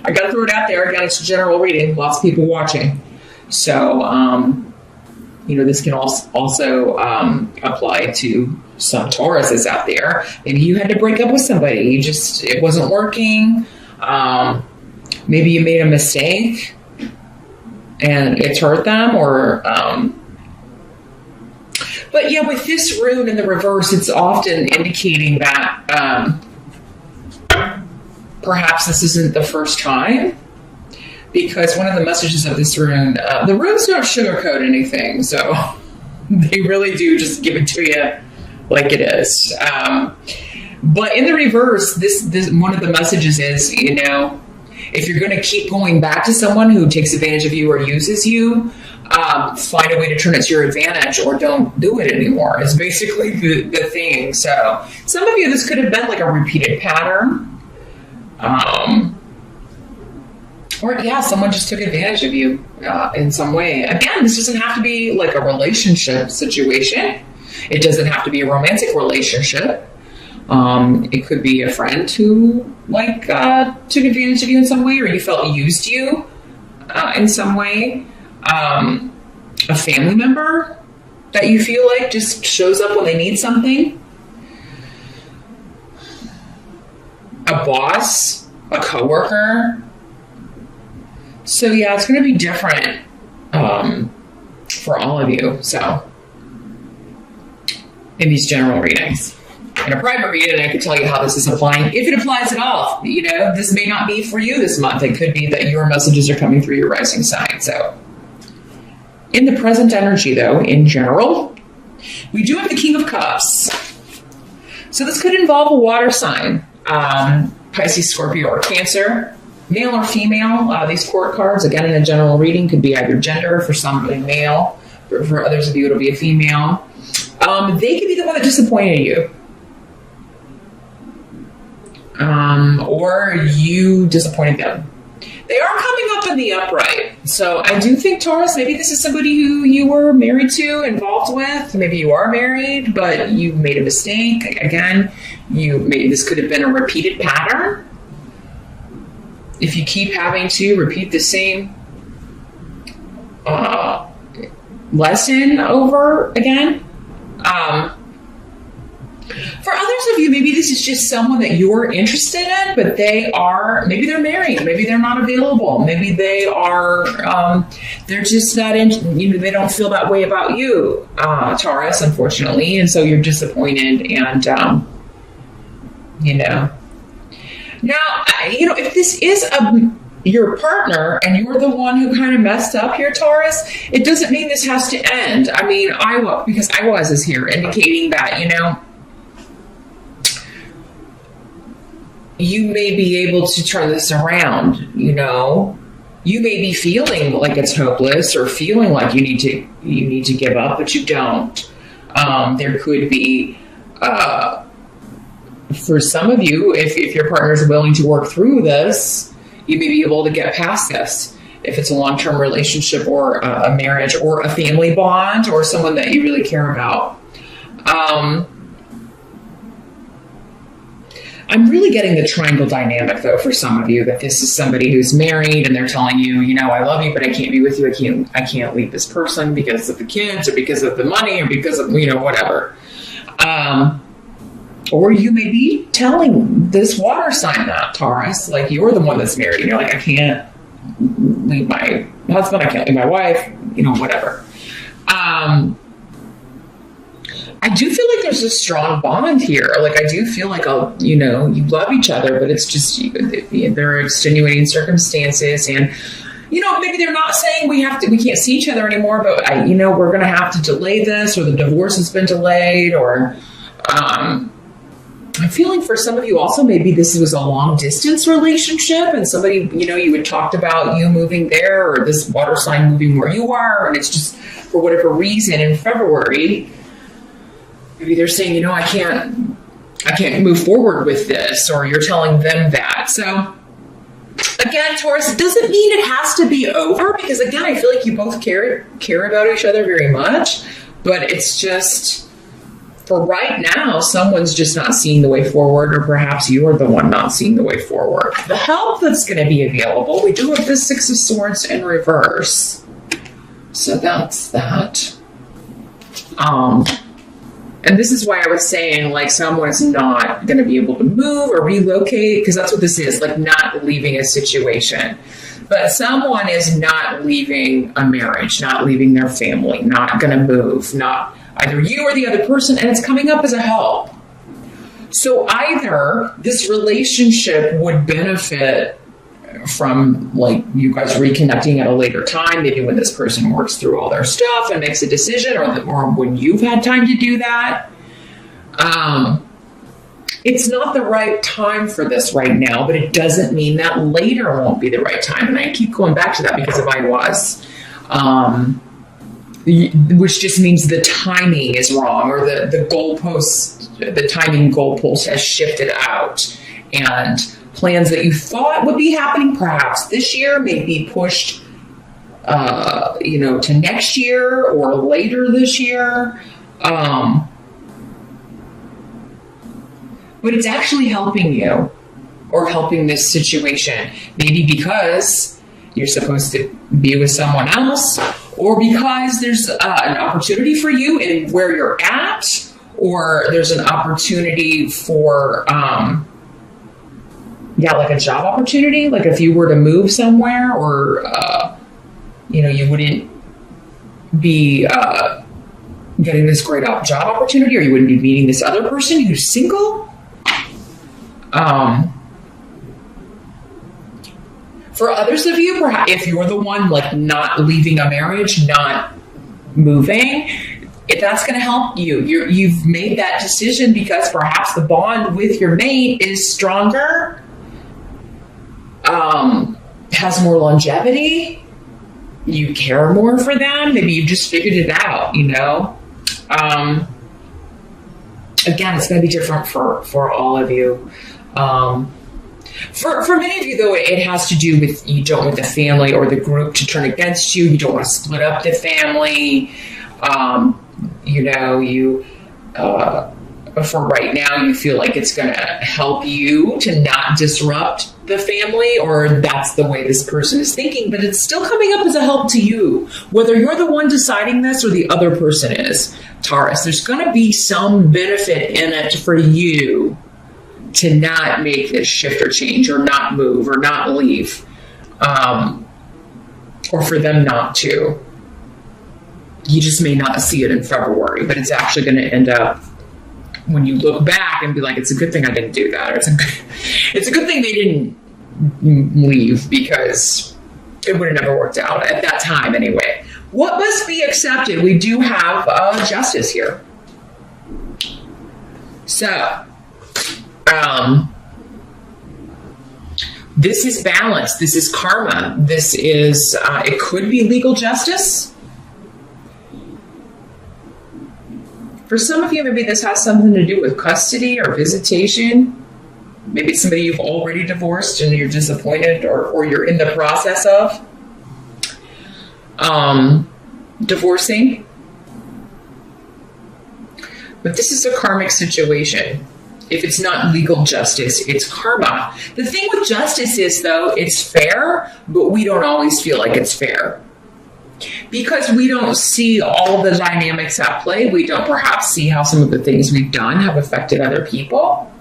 I got to throw it out there. Again, it's a general reading. Lots of people watching. So, this can also apply to some Tauruses out there. Maybe you had to break up with somebody. It wasn't working. Maybe you made a mistake and it's hurt them, but yeah, with this rune in the reverse, it's often indicating that perhaps this isn't the first time, because one of the messages of this rune, the runes don't sugarcoat anything, so they really do just give it to you like it is. But in the reverse, this one of the messages is, if you're going to keep going back to someone who takes advantage of you or uses you, find a way to turn it to your advantage, or don't do it anymore. It's basically the thing. So some of you, this could have been like a repeated pattern. Or someone just took advantage of you in some way. Again, this doesn't have to be like a relationship situation. It doesn't have to be a romantic relationship. It could be a friend who took advantage of you in some way, or you felt used you in some way. A family member that you feel like just shows up when they need something. A boss, a coworker. So it's going to be different for all of you. So in these general readings. In a private reading, I could tell you how this is applying, if it applies at all. This may not be for you this month. It could be that your messages are coming through your rising sign. So in the present energy, though, in general, we do have the King of Cups. So this could involve a water sign, Pisces, Scorpio, or Cancer, male or female. These court cards, again, in a general reading, could be either gender. For somebody, male. For others of you, it'll be a female. They could be the one that disappointed you. Or you disappointed them. They are coming up in the upright. So I do think, Taurus, maybe this is somebody who you were married to, involved with. Maybe you are married, but you made a mistake. Again, this could have been a repeated pattern. If you keep having to repeat the same lesson over again. For others of you, maybe this is just someone that you're interested in, but maybe they're married, maybe they're not available, maybe they are, they're just not they don't feel that way about you, Taurus, unfortunately, and so you're disappointed, and, Now, if this is your partner and you're the one who kind of messed up here, Taurus, it doesn't mean this has to end. I mean, because I is here indicating that, you may be able to turn this around, You may be feeling like it's hopeless or feeling like you need to give up, but you don't. There could be, for some of you, if your partner is willing to work through this, you may be able to get past this. If it's a long-term relationship or a marriage or a family bond or someone that you really care about. I'm really getting the triangle dynamic, though, for some of you, that this is somebody who's married and they're telling you, I love you, but I can't be with you. I can't leave this person because of the kids or because of the money or because of, whatever. Or you may be telling this water sign that, Taurus, like you're the one that's married. And you're like, I can't leave my husband. I can't leave my wife, whatever. I do feel like there's a strong bond here. Like, I do feel like, you love each other, but it's just, there are extenuating circumstances. And, maybe they're not saying we can't see each other anymore, but we're going to have to delay this, or the divorce has been delayed, or, I'm feeling for some of you also, maybe this was a long distance relationship and somebody, you had talked about you moving there or this water sign moving where you are. And it's just for whatever reason in February, maybe they're saying, I can't move forward with this, or you're telling them that. So again, Taurus, it doesn't mean it has to be over, because again, I feel like you both care about each other very much, but it's just, for right now, someone's just not seeing the way forward, or perhaps you are the one not seeing the way forward. The help that's going to be available, we do have the Six of Swords in reverse. So that's that. And this is why I was saying, like, someone's not going to be able to move or relocate, because that's what this is, like, not leaving a situation. But someone is not leaving a marriage, not leaving their family, not going to move, not either you or the other person, and it's coming up as a help. So either this relationship would benefit from, like, you guys reconnecting at a later time, maybe when this person works through all their stuff and makes a decision, or when you've had time to do that. It's not the right time for this right now, but it doesn't mean that later won't be the right time. And I keep going back to that because of I was. Which just means the timing is wrong, or the goalpost, the timing goalpost has shifted out, and plans that you thought would be happening perhaps this year may be pushed, to next year or later this year. But it's actually helping you, or helping this situation, maybe because you're supposed to be with someone else, or because there's an opportunity for you in where you're at, or there's an opportunity for, like a job opportunity. Like if you were to move somewhere, or, you wouldn't be getting this great job opportunity, or you wouldn't be meeting this other person who's single. For others of you, perhaps if you're the one like not leaving a marriage, not moving, if that's going to help you, you've made that decision because perhaps the bond with your mate is stronger, has more longevity, you care more for them, maybe you just figured it out, Again, it's going to be different for all of you. For many of you, though, it has to do with you don't want the family or the group to turn against you. You don't want to split up the family. For right now, you feel like it's going to help you to not disrupt the family, or that's the way this person is thinking, but it's still coming up as a help to you. Whether you're the one deciding this or the other person is, Taurus, there's going to be some benefit in it for you to not make this shift or change, or not move, or not leave, or for them not to. You just may not see it in February, but it's actually going to end up when you look back and be like, it's a good thing I didn't do that, or it's a good thing they didn't leave, because it would have never worked out at that time anyway. What must be accepted? We do have justice here. So, this is balance. This is karma. This is, it could be legal justice. For some of you, maybe this has something to do with custody or visitation. Maybe it's somebody you've already divorced and you're disappointed, or you're in the process of divorcing. But this is a karmic situation. If it's not legal justice, it's karma. The thing with justice is, though, it's fair, but we don't always feel like it's fair. Because we don't see all the dynamics at play. We don't perhaps see how some of the things we've done have affected other people.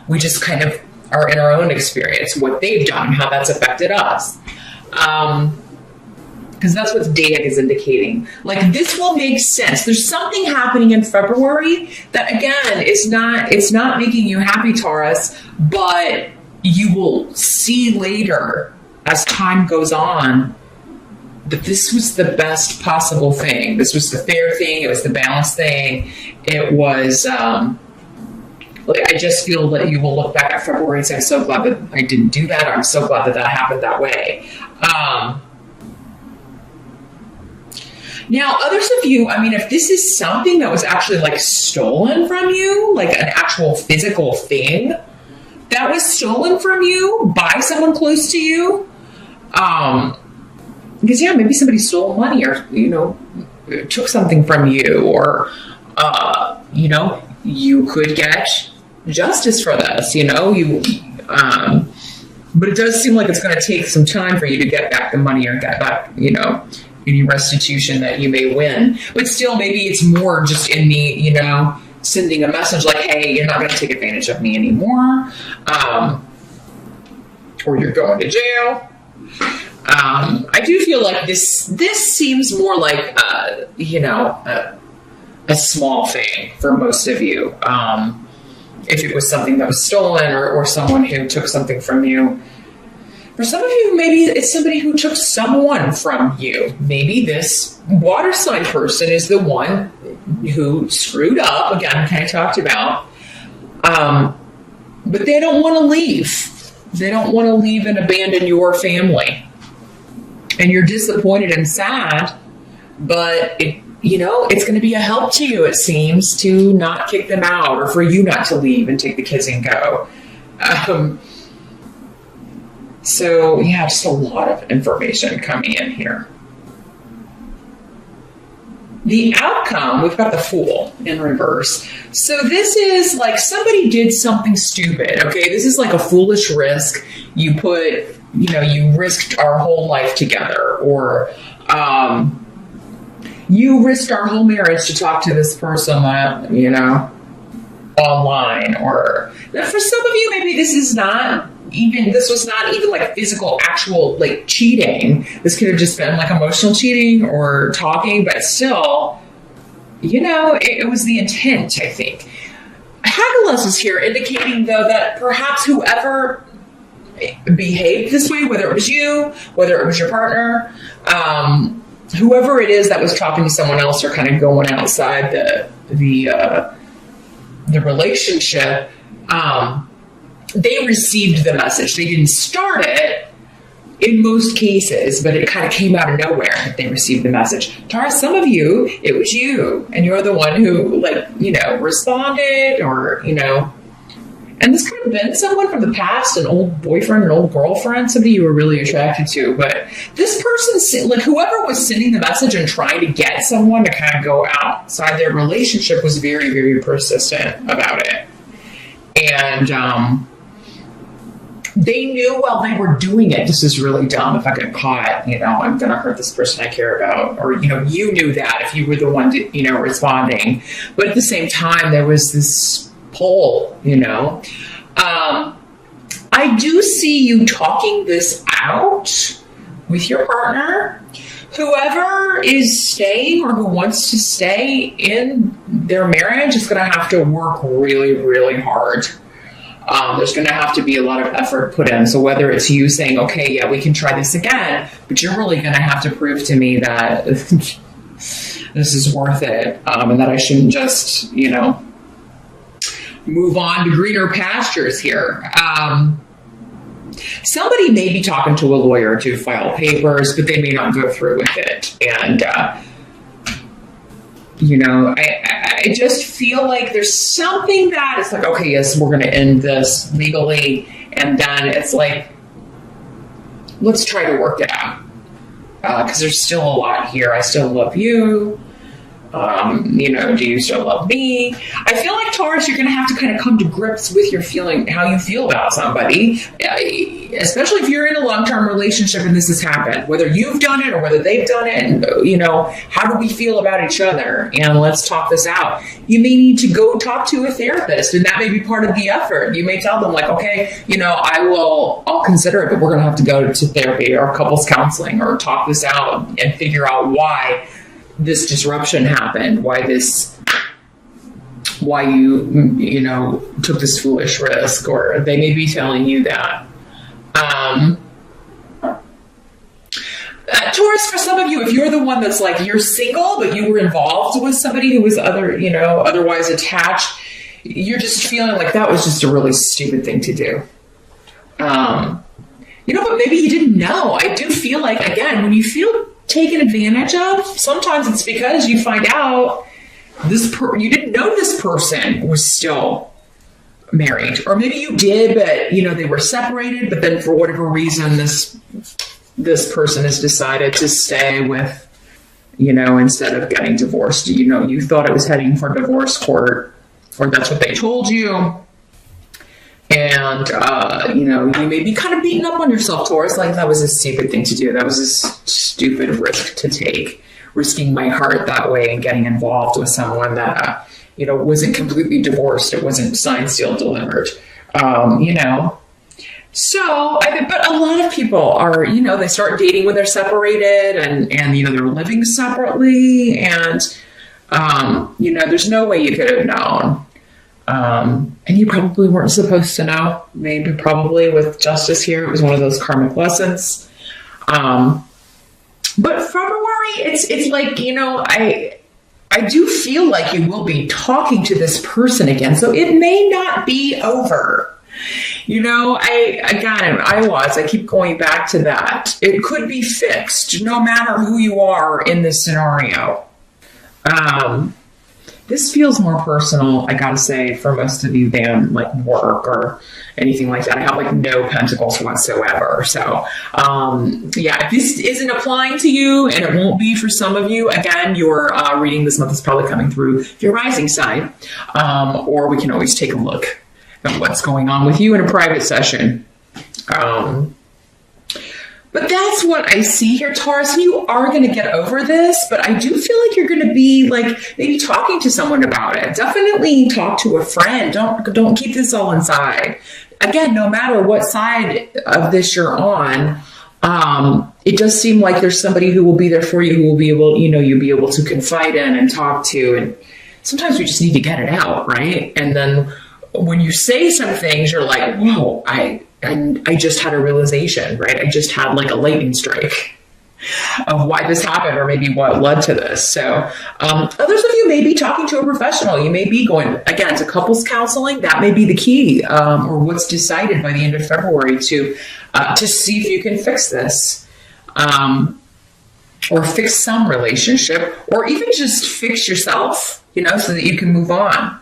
We just kind of are in our own experience, what they've done, how that's affected us. Because that's what Dayak is indicating. Like, this will make sense. There's something happening in February that, again, it's not making you happy, Taurus, but you will see later as time goes on that this was the best possible thing. This was the fair thing. It was the balanced thing. It was, I just feel that you will look back at February and say, I'm so glad that I didn't do that. Or I'm so glad that happened that way. Now, others of you, if this is something that was actually like stolen from you, like an actual physical thing that was stolen from you by someone close to you, because maybe somebody stole money, or, took something from you, or, you could get justice for this, but it does seem like it's going to take some time for you to get back the money or get back, any restitution that you may win. But still, maybe it's more just in the, sending a message like, hey, you're not going to take advantage of me anymore, or you're going to jail. I do feel like this seems more like, a small thing for most of you. If it was something that was stolen or someone who took something from you. For some of you, maybe it's somebody who took someone from you. Maybe this water sign person is the one who screwed up, again, kind of talked about, but they don't want to leave. They don't want to leave and abandon your family. And you're disappointed and sad, but it's going to be a help to you, it seems, to not kick them out or for you not to leave and take the kids and go. So, yeah, just a lot of information coming in here. The outcome, we've got the Fool in reverse. So this is like somebody did something stupid, okay? This is like a foolish risk. You put, you risked our whole life together, or you risked our whole marriage to talk to this person, online. Or for some of you, maybe this was not even like physical, actual, like cheating. This could have just been like emotional cheating or talking, but still, it was the intent, I think. Hagalus is here indicating, though, that perhaps whoever behaved this way, whether it was you, whether it was your partner, whoever it is that was talking to someone else or kind of going outside the relationship, they received the message. They didn't start it in most cases, but it kind of came out of nowhere that they received the message. Taurus, some of you, it was you, and you're the one who, responded, or, and this could have been someone from the past, an old boyfriend, an old girlfriend, somebody you were really attracted to. But this person, whoever was sending the message and trying to get someone to kind of go outside their relationship, was very, very persistent about it. And they knew while they were doing it, this is really dumb. If I get caught, I'm going to hurt this person I care about. Or, you knew that if you were the one, responding. But at the same time, there was this pull, I do see you talking this out with your partner. Whoever is staying or who wants to stay in their marriage is going to have to work really, really hard. There's going to have to be a lot of effort put in. So whether it's you saying, okay, yeah, we can try this again, but you're really going to have to prove to me that this is worth it, and that I shouldn't just, move on to greener pastures here. Somebody may be talking to a lawyer to file papers, but they may not go through with it. And, I just feel like there's something that it's like, okay, yes, we're going to end this legally. And then it's like, let's try to work it out. Because there's still a lot here. I still love you. Do you still love me? I feel like, Taurus, you're going to have to kind of come to grips with your feeling, how you feel about somebody, especially if you're in a long-term relationship and this has happened, whether you've done it or whether they've done it. And, how do we feel about each other? And let's talk this out. You may need to go talk to a therapist, and that may be part of the effort. You may tell them, like, okay, I'll consider it, but we're going to have to go to therapy or couples counseling or talk this out and figure out why this disruption happened, why you took this foolish risk, or they may be telling you that. Taurus, for some of you, if you're the one that's like, you're single, but you were involved with somebody who was otherwise attached, you're just feeling like that was just a really stupid thing to do. But maybe you didn't know. I do feel like, again, when you feel taken advantage of, sometimes it's because you find out you didn't know this person was still married, or maybe you did, but they were separated, but then for whatever reason this person has decided to stay with, instead of getting divorced. You thought it was heading for divorce court, or that's what they told you. And, you know, you may be kind of beating up on yourself, Taurus, like that was a stupid thing to do. That was a stupid risk to take, risking my heart that way and getting involved with someone that, you know, wasn't completely divorced. It wasn't signed, sealed, delivered, you know. So, but a lot of people are, you know, they start dating when they're separated and you know, they're living separately. And, you know, there's no way you could have known. And you probably weren't supposed to know. Maybe probably with justice here, it was one of those karmic lessons. But February, it's like, you know, I do feel like you will be talking to this person again. So it may not be over. You know, I keep going back to that. It could be fixed no matter who you are in this scenario. This feels more personal, I gotta say, for most of you than like work or anything like that. I have like no pentacles whatsoever. So, yeah, if this isn't applying to you, and it won't be for some of you, again, your reading this month is probably coming through your rising sign, or we can always take a look at what's going on with you in a private session. But that's what I see here, Taurus. You are going to get over this, but I do feel like you're going to be like maybe talking to someone about it. Definitely talk to a friend. Don't keep this all inside. Again, no matter what side of this you're on, it does seem like there's somebody who will be there for you, who will be able, you know, you'll be able to confide in and talk to. And sometimes we just need to get it out, right? And then when you say some things, you're like, whoa, I just had a realization, right? I just had like a lightning strike of why this happened, or maybe what led to this. So others of you may be talking to a professional. You may be going, again, to couples counseling. That may be the key, or what's decided by the end of February to see if you can fix this, or fix some relationship, or even just fix yourself, you know, so that you can move on.